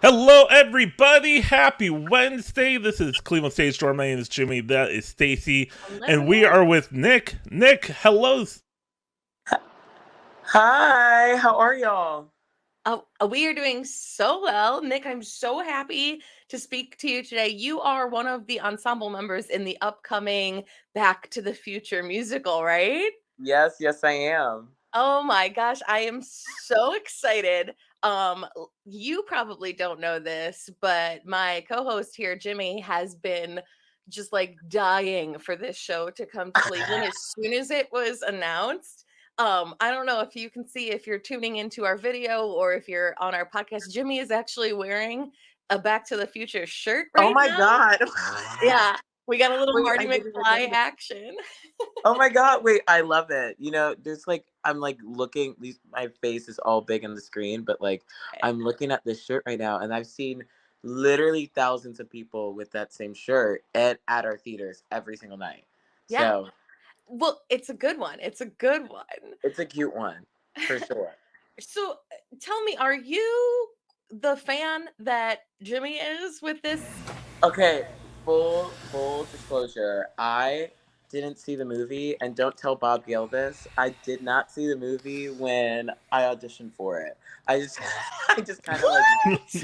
Hello, everybody. Happy Wednesday. This is Cleveland Stage Door. My name is Jimmy. That is Stacy. And we Hello. are with Nick. Nick, hello. Hi, how are y'all? We are doing so well. Nick, I'm so happy to speak to you today. You are one of the ensemble members in the upcoming Back to the Future musical, right? Yes, yes, I am. Oh my gosh, I am so excited. You probably don't know this, but my co-host here, Jimmy, has been just like dying for this show to come to Cleveland as soon as it was announced. I don't know if you can see if you're tuning into our video or if you're on our podcast. Jimmy is actually wearing a Back to the Future shirt Oh right my now. God. Yeah, we got a little Wait, Marty I didn't even McFly know that. action. Oh my God, wait, I love it. There's like I'm like looking these my face is all big on the screen, but like I'm looking at this shirt right now and I've seen literally thousands of people with that same shirt at our theaters every single night. Yeah. So, Well, it's a good one. It's a good one. it's a cute one for sure. So tell me, are you the fan that Jimmy is with this? Okay, full disclosure. I didn't see the movie, and don't tell Bob Gale this. I did not see the movie when I auditioned for it. I just I just kind of like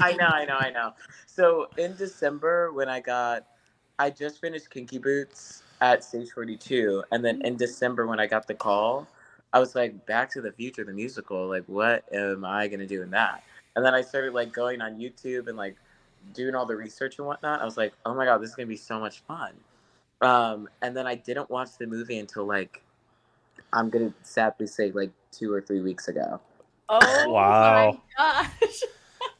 What? I know. So in December when I just finished Kinky Boots at Stage 42, and then in December when I got the call, I was like, Back to the Future the musical, like what am I gonna do in that? And then I started like going on YouTube and like doing all the research and whatnot. I was like, oh my god, this is gonna be so much fun. And then I didn't watch the movie until like I'm gonna sadly say like 2 or 3 weeks ago. Oh my Wow. gosh.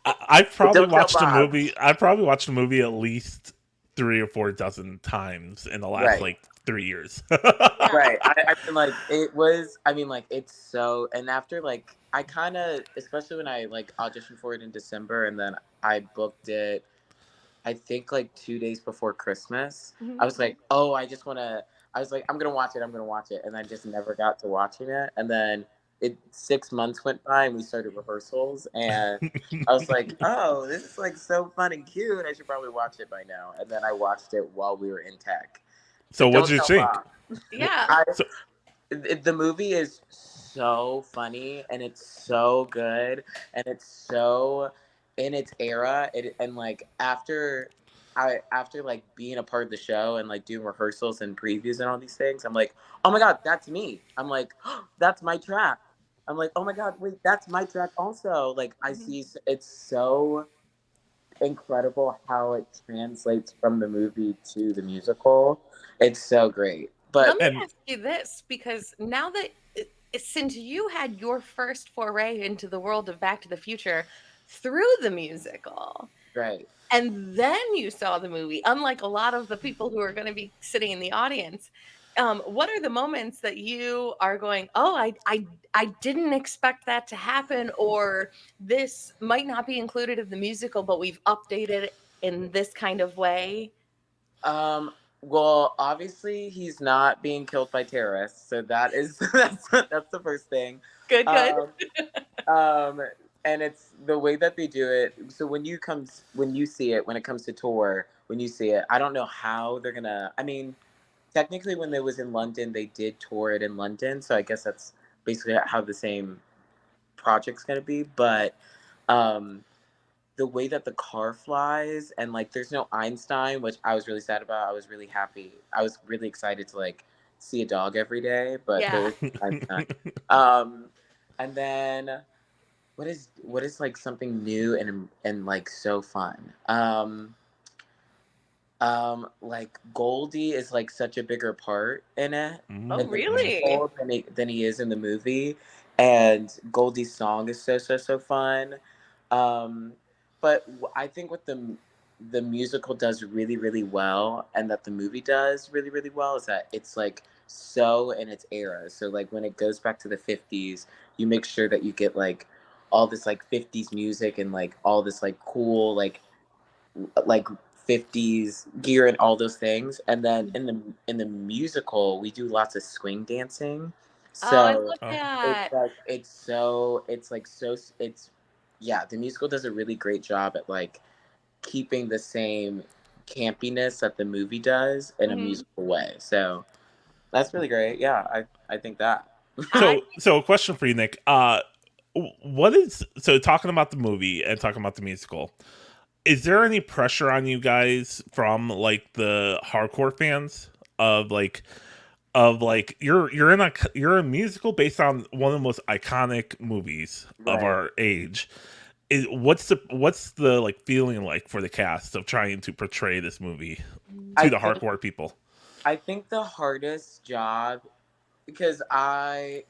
I've But probably don't tell watched a Bob. movie. I've probably watched a movie at least 3 or 4 dozen times in the last Right. like 3 years. Yeah. Right. I mean, like, it was, I mean, like, it's so, and after, like, I kind of, especially when I, like, auditioned for it in December and then I booked it, I think, like, 2 days before Christmas. I Mhm. was like, oh, I was like, I'm going to watch it. And I just never got to watching it. And then 6 months went by and we started rehearsals. And I was like, oh, this is, like, so fun and cute. I should probably watch it by now. And then I watched it while we were in tech. So, But what don't did you tell think? Bob. Yeah. I So, the movie is so funny and it's so good and it's so in its era and like after like being a part of the show and like doing rehearsals and previews and all these things, I'm like, oh my god, that's me. I'm like, oh, that's my track. I'm like, oh my god, wait, that's my track also. Like I Mhm. see it's so incredible how it translates from the movie to the musical. It's so great. Let But me and ask you this because now that since you had your first foray into the world of Back to the Future through the musical, right. and then you saw the movie, unlike a lot of the people who are going to be sitting in the audience, what are the moments that you are going, oh, I didn't expect that to happen, or this might not be included in the musical, but we've updated it in this kind of way? Um, well, obviously he's not being killed by terrorists, so that is that's the first thing. Good, good. Um, um, and it's the way that they do it. So when you see it when it comes to tour, when you see it, I don't know how they're gonna. I mean, technically, when they was in London, they did tour it in London, so I guess that's basically how the same project's gonna be. But um, the way that the car flies and like there's no Einstein, which I was really sad about. I was really happy. I was really excited to like see a dog every day, but there Yeah. is no Einstein. Um, and then what is like something new and like so fun. Like Goldie is like such a bigger part in it Oh, in the mm, really? musical than he is in the movie, and Goldie's song is so fun. Um, but I think what the musical does really well, and that the movie does really well, is that it's like so in its era. So like when it goes back to the 50s, you make sure that you get like all this like 50s music and like all this like cool like 50s gear and all those things. And then in the musical we do lots of swing dancing, Oh, I so love oh, it's that. like it's so it's like so it's yeah, the musical does a really great job at like keeping the same campiness that the movie does in a Mhm. musical way. So that's really great. Yeah, I think that. I So a question for you, Nick. What is so talking about the movie and talking about the musical? Is there any pressure on you guys from like the hardcore fans of like you're a musical based on one of the most iconic movies of Right. our age? What's the like feeling like for the cast of trying to portray this movie I to the think hardcore people? I think the hardest job, because I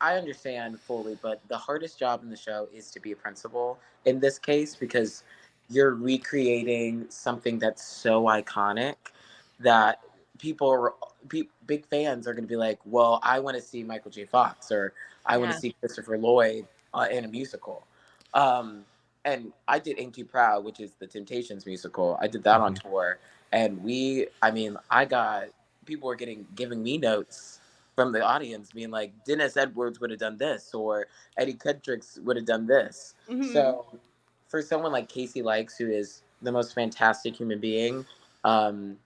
understand fully, but the hardest job in the show is to be a principal in this case, because you're recreating something that's so iconic that people are big fans are going to be like, well, I want to see Michael J. Fox, or I want to yeah. see Christopher Lloyd in a musical. Um, and I did Ain't You Proud, which is the Temptations musical. I did that on Mhm. tour, and I mean, I got people were giving me notes from the audience being like, Dennis Edwards would have done this, or Eddie Kendricks would have done this. Mhm. So for someone like Casey Likes, who is the most fantastic human being, um,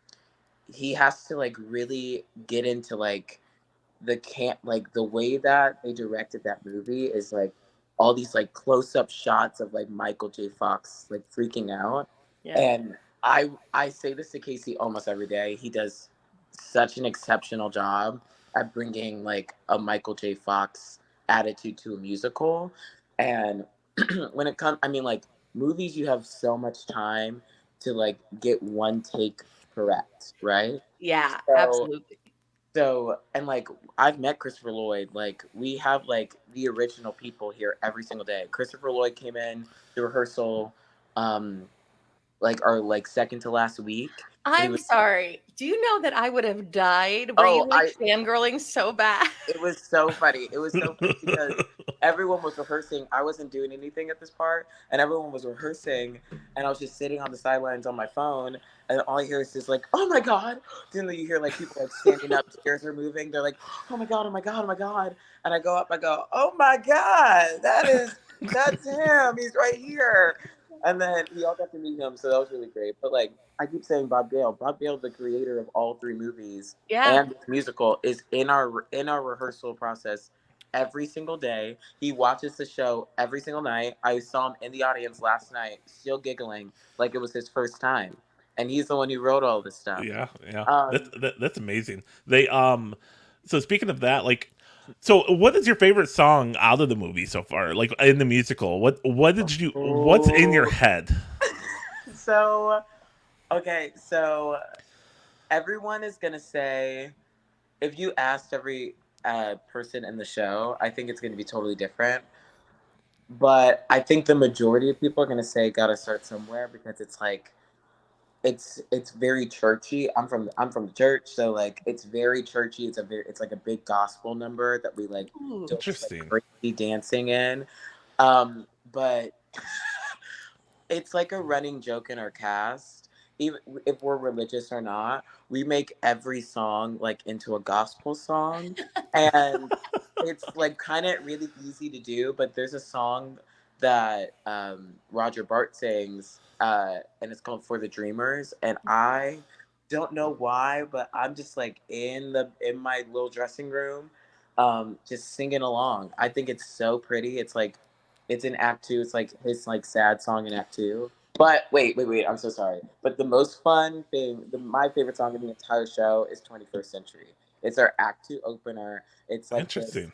he has to like really get into like like the way that they directed that movie is like all these like close up shots of like Michael J. Fox like freaking out. Yeah. And I say this to Casey almost every day. He does such an exceptional job at bringing like a Michael J. Fox attitude to a musical. And when it comes, I mean, like movies, you have so much time to like get one take correct, right? Yeah, So absolutely. and like I've met Christopher Lloyd. Like we have like the original people here every single day. Christopher Lloyd came in to rehearsal, um, like our like second to last week, and he I'm was sorry. Do you know that I would have died? Were you oh like I fangirling so bad? it was so funny. It was so funny because everyone was rehearsing. I wasn't doing anything at this part, and everyone was rehearsing, and I was just sitting on the sidelines on my phone, and all I hear is just like, "Oh my god!" Then you hear like people like standing up, chairs are moving. They're like, "Oh my god! Oh my god! Oh my god!" And I go up, I go, "Oh my god! That's him. He's right here." And then we all got to meet him, so that was really great. But like I keep saying, Bob Gale. Bob Gale, the creator of all three movies Yeah. and this musical, is in our rehearsal process every single day. He watches the show every single night. I saw him in the audience last night, still giggling like it was his first time, and he's the one who wrote all this stuff. Yeah, yeah. Um, That's amazing. They so speaking of that, like so what is your favorite song out of the movie so far? Like in the musical? What's in your oh, head? so okay, so everyone is gonna say, if you asked every person in the show, I think it's gonna be totally different. But I think the majority of people are gonna say "Gotta Start Somewhere" because it's like it's very churchy. I'm from the church, so like it's very churchy. It's like a big gospel number that we like Ooh. do this like Interesting. crazy dancing in. But it's like a running joke in our cast. Even if we're religious or not, we make every song like into a gospel song, and it's like kind of really easy to do. But there's a song that Roger Bart sings, and it's called "For the Dreamers," and I don't know why, but I'm just like in my little dressing room, just singing along. I think it's so pretty. It's like it's in Act Two. It's like his like sad song in Act Two. But wait. I'm so sorry. But the most fun thing, my favorite song in the entire show is 21st Century. It's our Act Two opener. It's like this Interesting.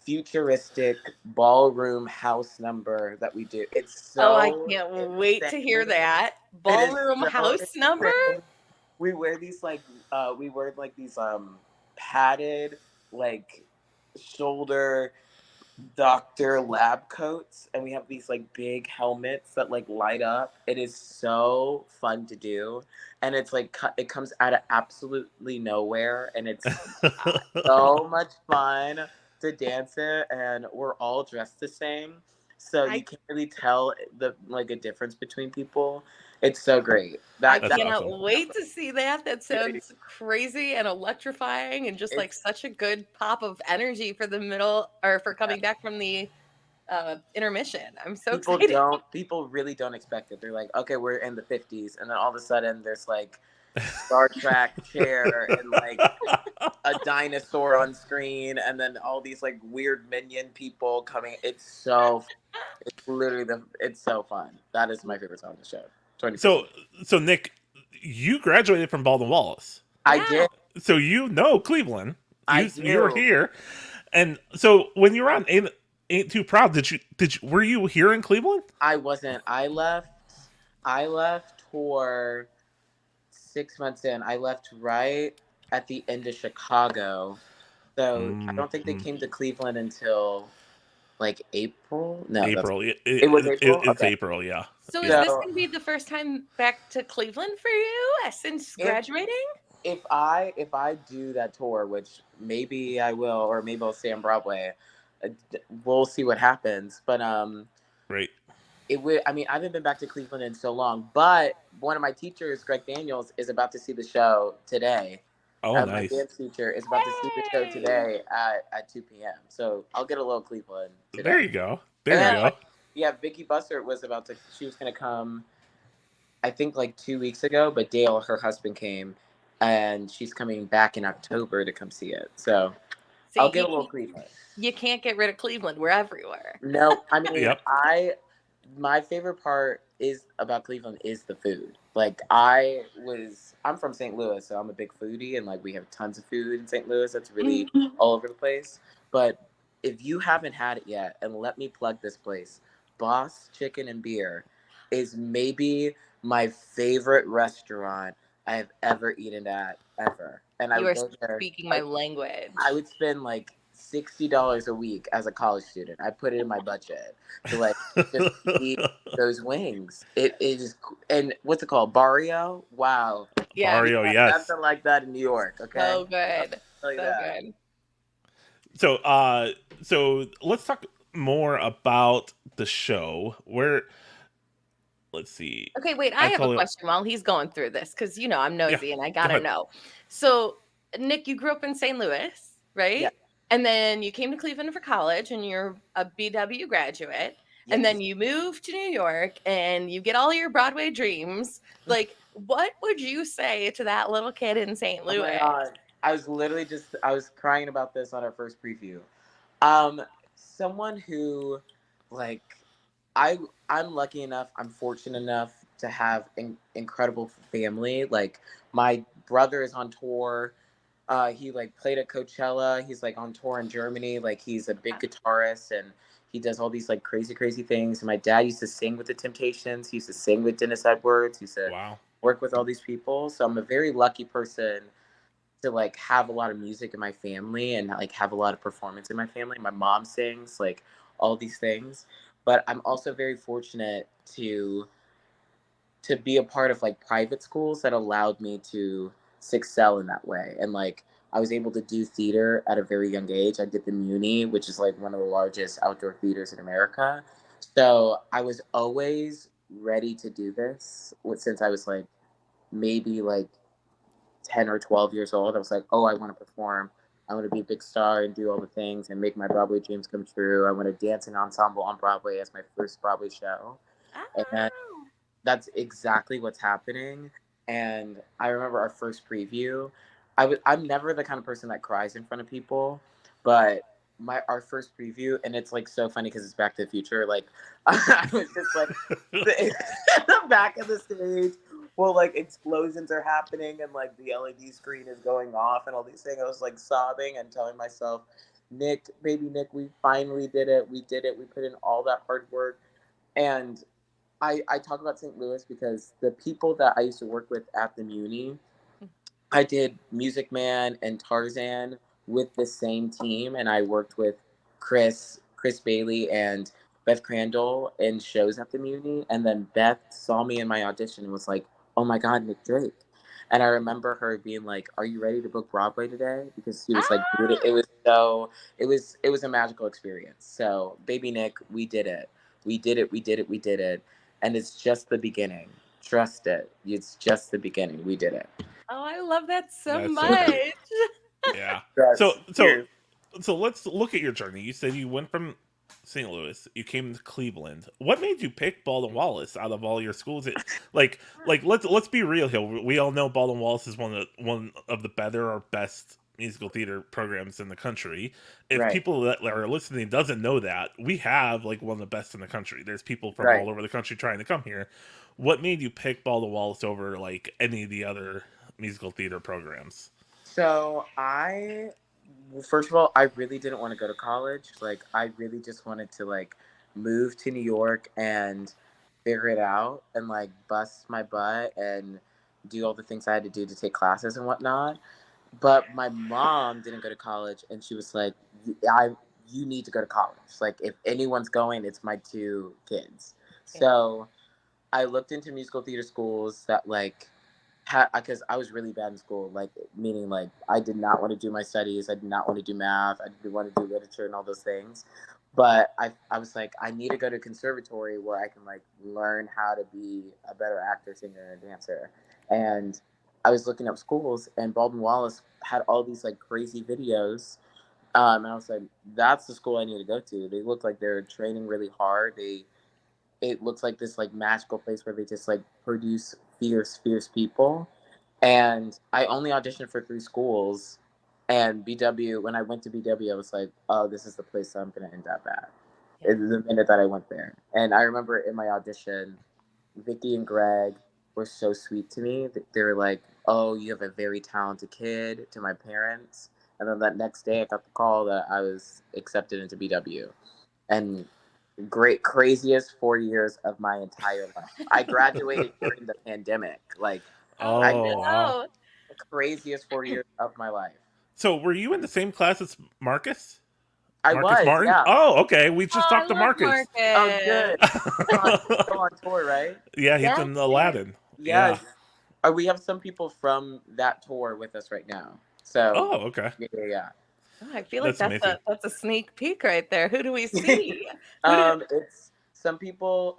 futuristic ballroom house number that we do. It's Oh, I so can't wait to hear insane. that. It is Ballroom so house number? insane. We wear these like padded like shoulder doctor lab coats, and we have these like big helmets that like light up. It is so fun to do, and it's like it comes out of absolutely nowhere, and it's so much fun to dance it, and we're all dressed the same, so you I can't really tell the like a difference between people. It's so great. I That's That cannot awesome. wait to see that. That sounds crazy and electrifying and just like it's such a good pop of energy for the middle or for coming back from the intermission. I'm so People excited. people really don't expect it. They're like, okay, we're in the 50s, and then all of a sudden there's like Star Trek chair and like a dinosaur on screen, and then all these like weird minion people coming. It's literally it's so fun. That is my favorite song on the show. 20%. So Nick, you graduated from Baldwin Wallace. I Yeah. did. So you know Cleveland. I You were do. here. And so when you were on Ain't Too Proud, were you here in Cleveland? I wasn't. I left for 6 months in. I left right at the end of Chicago. So I don't think they came to Cleveland until like April. No, April. it was April. It's Okay. April, yeah. So is Yeah. this going to be the first time back to Cleveland for you since graduating? If I do that tour, which maybe I will, or maybe I'll stay on Broadway, we'll see what happens. But Right. it would. I mean, I haven't been back to Cleveland in so long. But one of my teachers, Greg Daniels, is about to see the show today. Oh, My nice. dance teacher is about to see the show today at 2 p.m. So I'll get a little Cleveland today. There you go. There you go. Yeah, Vicky Bussert was about to. She was going to come, I think, like 2 weeks ago. But Dale, her husband, came, and she's coming back in October to come see it. So I'll get a little Cleveland. You can't get rid of Cleveland. We're everywhere. No, I mean, Yep. my favorite part about Cleveland is the food. Like I'm from St. Louis, so I'm a big foodie, and like we have tons of food in St. Louis that's really all over the place. But if you haven't had it yet, and let me plug this place, Boss Chicken and Beer is maybe my favorite restaurant I have ever eaten at ever. And You are speaking my language. I would spend like $60 a week as a college student. I put it in my budget to like just eat those wings. It is, and what's it called? Barrio? Wow. Yeah. Barrio, yes. Nothing like that in New York. Okay. So good. So good. So let's talk more about the show. Let's see. Okay, wait. I have a question while he's going through this because I'm nosy and I gotta know. So, Nick, you grew up in St. Louis, right? Yeah. And then you came to Cleveland for college, and you're a BW graduate. Yes. And then you moved to New York, and you get all your Broadway dreams. Like, what would you say to that little kid in St. Louis? Oh my God. I was crying about this on our first preview. Someone who, like, I'm lucky enough, I'm fortunate enough to have an incredible family. Like, my brother is on tour. He like played at Coachella. He's like on tour in Germany. Like, he's a big guitarist, and he does all these like crazy things. And my dad used to sing with the Temptations. He used to sing with Dennis Edwards. He used to work with all these people. So I'm a very lucky person to like have a lot of music in my family and like have a lot of performance in my family. My mom sings, like all these things. But I'm also very fortunate to be a part of like private schools that allowed me to excel in that way. And like I was able to do theater at a very young age. I did the Muni, which is like one of the largest outdoor theaters in America. So I was always ready to do this since I was like maybe like 10 or 12 years old. I was like, oh, I want to perform. I want to be a big star and do all the things and make my Broadway dreams come true. I want to dance in ensemble on Broadway as my first Broadway show. Oh. And that's exactly what's happening. And I remember our first preview. I'm never the kind of person that cries in front of people, but our first preview, and it's like so funny because it's Back to the Future. Like I was just like the back of the stage. Well, like explosions are happening and like the LED screen is going off and all these things. I was like sobbing and telling myself, Nick, baby Nick, we finally did it. We did it. We put in all that hard work. And I talk about St. Louis because the people that I used to work with at the Muni, I did Music Man and Tarzan with the same team. And I worked with Chris Bailey and Beth Crandall in shows at the Muni. And then Beth saw me in my audition and was like, oh my God, Nick Drake. And I remember her being like, are you ready to book Broadway today? Because she was like, it was a magical experience. So baby Nick, we did it. We did it. And it's just the beginning. Trust it. It's just the beginning. We did it. Oh, I love that so much. Yeah. So let's look at your journey. You said you went from St. Louis. You came to Cleveland. What made you pick Baldwin Wallace out of all your schools? Let's be real here. We all know Baldwin Wallace is one of the better or best musical theater programs in the country. If Right. people that are listening doesn't know that, we have like one of the best in the country. There's people from Right. all over the country trying to come here. What made you pick Baldwin Wallace over like any of the other musical theater programs? So first of all, I really didn't want to go to college. Like, I really just wanted to like move to New York and figure it out and like bust my butt and do all the things I had to do to take classes and whatnot. But my mom didn't go to college, and she was like, You need to go to college. Like, if anyone's going, it's my two kids." Yeah. So I looked into musical theater schools that like because I was really bad in school, like meaning like I did not want to do my studies, I did not want to do math, I didn't want to do literature and all those things. But I was like, I need to go to conservatory where I can like learn how to be a better actor, singer, and dancer. And I was looking up schools, and Baldwin Wallace had all these like crazy videos. And I was like, that's the school I need to go to. They look like they're training really hard. It looks like this like magical place where they just like produce fierce people. And I only auditioned for 3 schools, and BW, when I went to BW, I was like, oh, this is the place I'm going to end up at Yeah. the minute that I went there. And I remember in my audition, Vicky and Greg were so sweet to me. They were like, oh, you have a very talented kid, to my parents. And then that next day I got the call that I was accepted into BW. And craziest 4 years of my entire life. I graduated during the pandemic. Like, I Oh, missed wow. no. the craziest 4 years of my life. So, were you in the same class as Marcus? I Marcus was, Martin? yeah. Oh, okay. We Oh, just I talked to love Marcus. Oh, Marcus. good. Still on tour, right? Yeah, he's Yes, in yes. Aladdin. Yeah. Yes. We have some people from that tour with us right now. So, Oh, okay. yeah. Oh, I feel like That's amazing. that's a sneak peek right there. Who do we see? Who do It's some people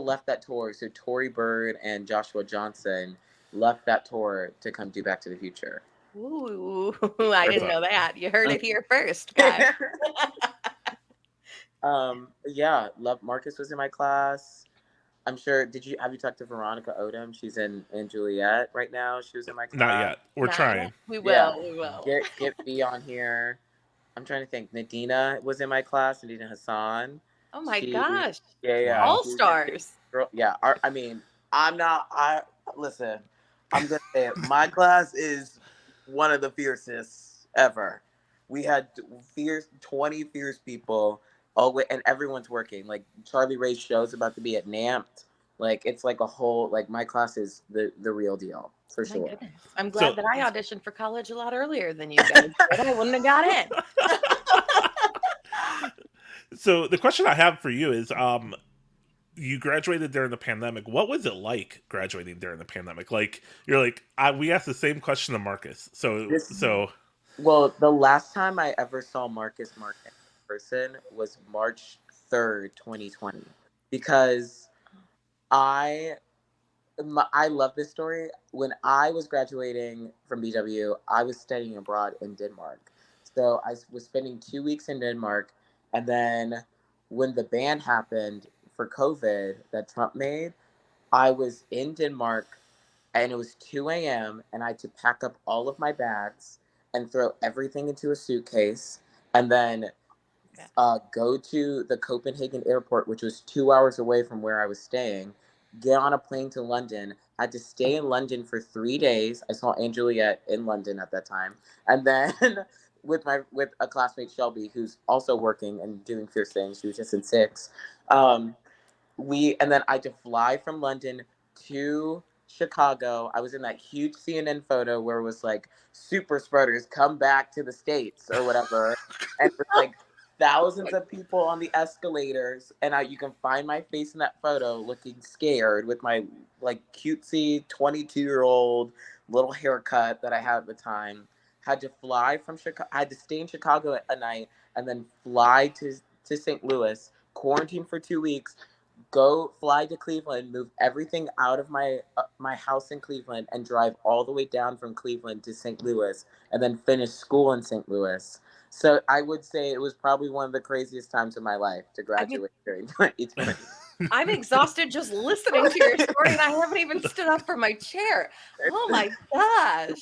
left that tour. So Tory Bird and Joshua Johnson left that tour to come do Back to the Future. Ooh, I That's didn't a, know that. You heard it here first, guys. Yeah, love Marcus was in my class. I'm sure. Have you talked to Veronica Odom? She's in Juliet right now. She was in my not class. yet. We're Not yet. trying. We Yeah, will. We will. get V on here. I'm trying to think. Nadina was in my class. Nadina Hassan. Oh my She, gosh. yeah. Wow. All stars. Girl, yeah. I mean, I'm not. I listen. I'm gonna say it. My class is one of the fiercest ever. We had 20 fierce people. And everyone's working. Like Charlie Ray's show's about to be at NAMPT. Like it's like a whole. Like my class is the real deal for My sure. goodness. I'm So, glad that I auditioned for college a lot earlier than you guys did. I wouldn't have got in. so the question I have for you is, you graduated during the pandemic. What was it like graduating during the pandemic? Like, you're like, we asked the same question to Marcus. This Mhm. Well, the last time I ever saw Marcus Martin in person was March 3rd, 2020, because I I love this story. When I was graduating from BW, I was studying abroad in Denmark. So I was spending 2 weeks in Denmark, and then when the ban happened for COVID that Trump made, I was in Denmark, and it was 2 a.m. and I had to pack up all of my bags and throw everything into a suitcase, and then Yeah. go to the Copenhagen airport, which was 2 hours away from where I was staying, get on a plane to London. Had to stay in London for 3 days. I saw Anne Juliet in London at that time, and then with a classmate Shelby, who's also working and doing fierce things. She was just in six. Um, and then I had to fly from London to Chicago. I was in that huge CNN photo where it was like super spreaders come back to the States or whatever. And it was like thousands of people on the escalators. And you can find my face in that photo looking scared with my like cutesy 22-year-old little haircut that I had at the time. Had to fly from Chicago. I had to stay in Chicago a night and then fly to St. Louis, quarantine for 2 weeks, go fly to Cleveland, move everything out of my house in Cleveland, and drive all the way down from Cleveland to St. Louis, and then finish school in St. Louis. So I would say it was probably one of the craziest times of my life to graduate during 2020. I'm exhausted just listening to your story, and I haven't even stood up from my chair. Oh my gosh.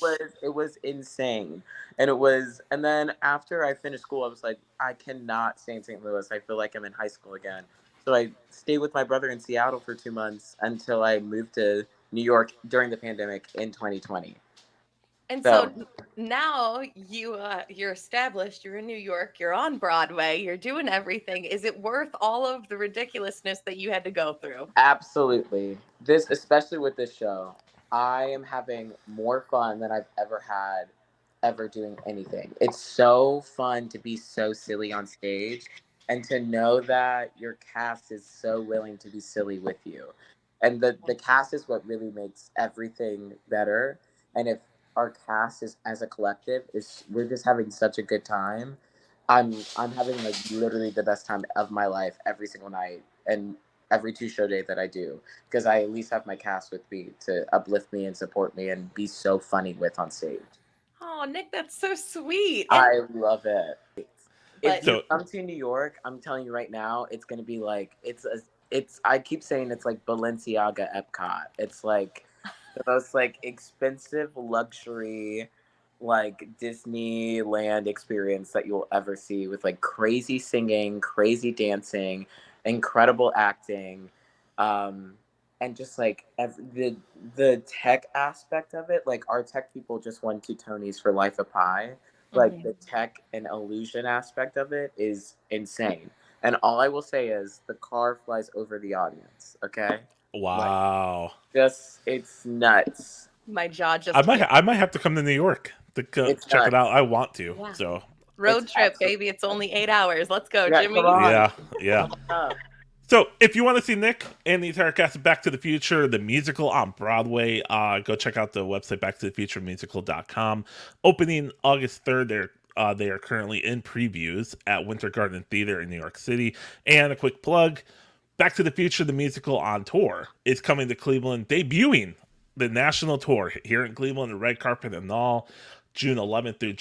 It was insane. And then after I finished school, I was like, I cannot stay in St. Louis. I feel like I'm in high school again. So I stayed with my brother in Seattle for 2 months until I moved to New York during the pandemic in 2020. And so now you're established, you're in New York, you're on Broadway, you're doing everything. Is it worth all of the ridiculousness that you had to go through? Absolutely. Especially with this show, I am having more fun than I've ever had doing anything. It's so fun to be so silly on stage and to know that your cast is so willing to be silly with you. And the cast is what really makes everything better. And if our cast is as a collective we're just having such a good time. I'm having like literally the best time of my life every single night and every 2 show day that I do, because I at least have my cast with me to uplift me and support me and be so funny with on stage. Oh, Nick, that's so sweet. I love it. If you come to New York, I'm telling you right now, it's gonna be like I keep saying it's like Balenciaga Epcot. It's like the most like expensive luxury like Disneyland experience that you'll ever see, with like crazy singing, crazy dancing, incredible acting, and just like the tech aspect of it. Like our tech people just won 2 Tonys for Life of Pi. Like the tech and illusion aspect of it is insane. And all I will say is the car flies over the audience. Okay. Wow. It's nuts. My jaw just. I might have to come to New York to check it out. I want to. Yeah. So road trip, baby. It's only 8 hours. Let's go, Jimmy. Yeah. So if you want to see Nick and the entire cast of Back to the Future, the musical on Broadway, go check out the website backtothefuturemusical.com. Opening August 3rd, they are currently in previews at Winter Garden Theater in New York City. And a quick plug, Back to the Future, the musical on tour, is coming to Cleveland, debuting the national tour here in Cleveland, the red carpet and all, June 11th through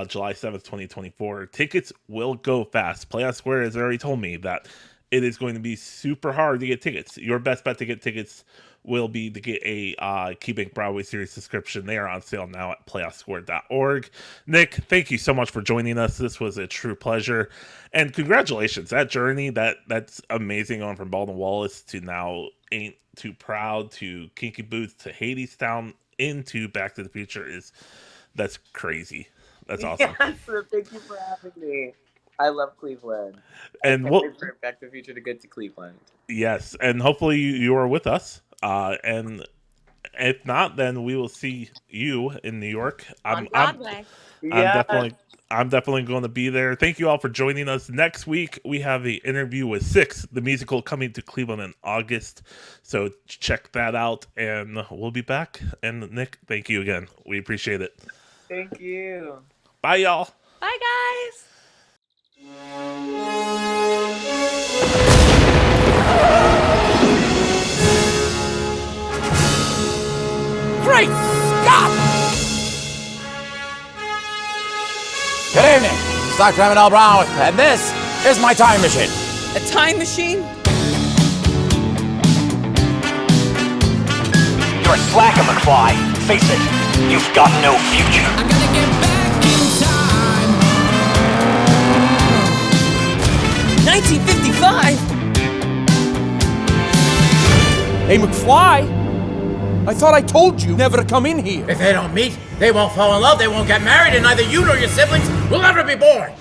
July 7th, 2024. Tickets will go fast. Playhouse Square has already told me that it is going to be super hard to get tickets. Your best bet to get tickets will be to get a KeyBank Broadway series subscription. They are on sale now at playhousesquare.org. Nick, thank you so much for joining us. This was a true pleasure. And congratulations. That journey, that's amazing, going from Baldwin Wallace to now Ain't Too Proud to Kinky Boots to Hadestown into Back to the Future that's crazy. That's awesome. Yes, thank you for having me. I love Cleveland. And for Back to the Future to get to Cleveland. Yes, and hopefully you are with us. And if not, then we will see you in New York. On Broadway. I'm definitely going to be there. Thank you all for joining us. Next week, we have the interview with Six, the musical, coming to Cleveland in August. So check that out, and we'll be back. And Nick, thank you again. We appreciate it. Thank you. Bye, y'all. Bye, guys. Great Scott! Good evening. It's Dr. Emmett L. Brown, and this is my time machine. A time machine? You're a slacker, McFly. Face it, you've got no future. I'm gonna get back in time. 1955? Hey, McFly, I thought I told you never to come in here. If they don't meet, they won't fall in love, they won't get married, and neither you nor your siblings will ever be born.